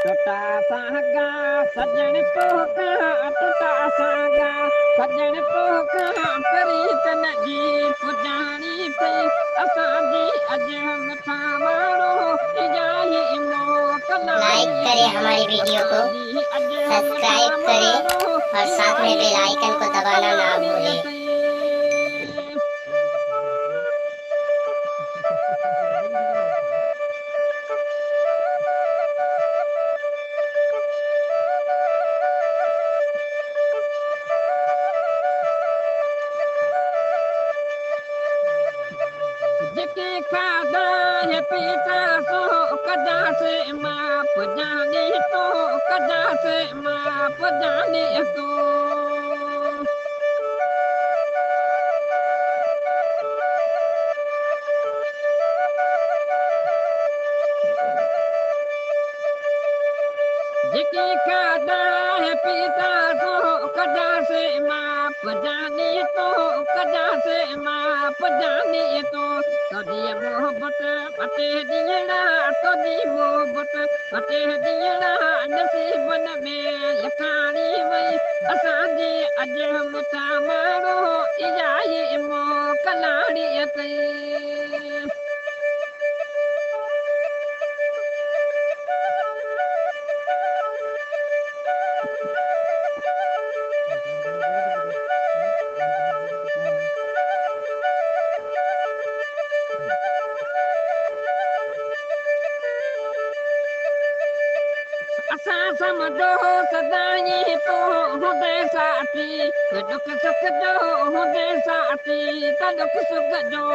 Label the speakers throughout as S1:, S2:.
S1: टुटा सागा सजण तो टुटा सागा सजण तो प्रीत नजी पुजाणी पे असांजी अॼु मिठा माण्हू इजाही
S2: लाइक
S1: मोकलाई
S2: करें हमारी वीडियो को,
S1: असांजी अॼु मिठा
S2: सब्सक्राइब करें
S1: माण्हू
S2: और साथ में बेल
S1: इजाही
S2: आइकन को दबाना ना
S1: मोकलाई
S2: भूलें।
S1: जेके खाधा है पीता सो कदा से माप जाने तो कदा से माप जाने तो जेके खाधा है पीता सो कदा से माप जाने तो कदा से माप जाने तो तोदी मोहब्बत अटे दियड़ा तोदी मोहब्बत अटे दियड़ा नसीबन में लिखाणी वई असांजी अॼु मिठा माण्हू इजाही मोकलाणी कई असां समझो सदाई तो हूंदे साथी दुख सुख जो हूंदे साथी त दुख सुख जो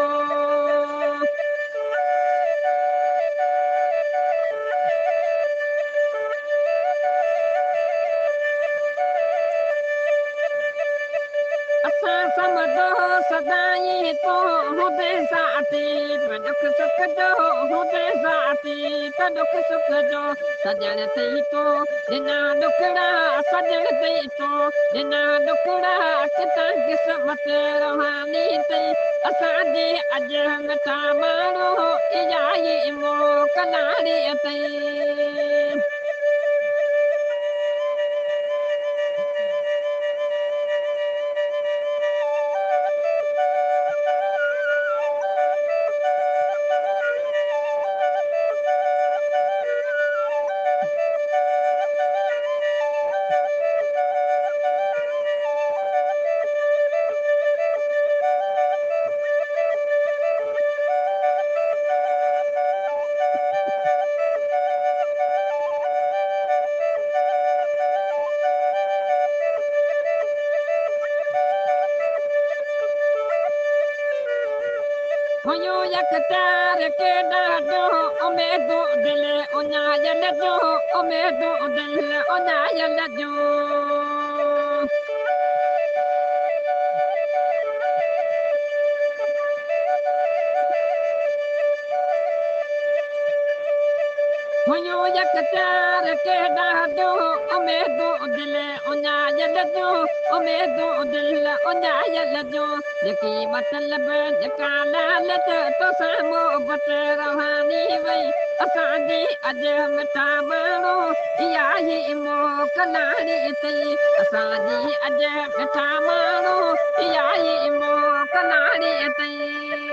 S1: असां समझो सदाई तो हूंदे साथी दुख सुख जो हूंदे साथी त दुख सुख जो सजण थई तो बिना दुखड़ा सजण थई तो बिना दुखड़ा कितां क़िस्मत रूहानी थई असांजी अॼु मिठा माण्हू इजाही मोकलाणी अथई हुयो यकतार के ॾाढो उमेदो दिल उञायल जो उमेदो दिल उञायल जो हुयो यकतार के ॾाढो उमेदो दिल उञायल जो उमेदो दिल उञायल जो जेकी मतलब जेका लालच तोसां मोहबत रूहानी वई असांजी अॼु मिठा माण्हू इहा मोकलाणी अथई असांजी अॼु मिठा माण्हू इहा मोकलाणी अथई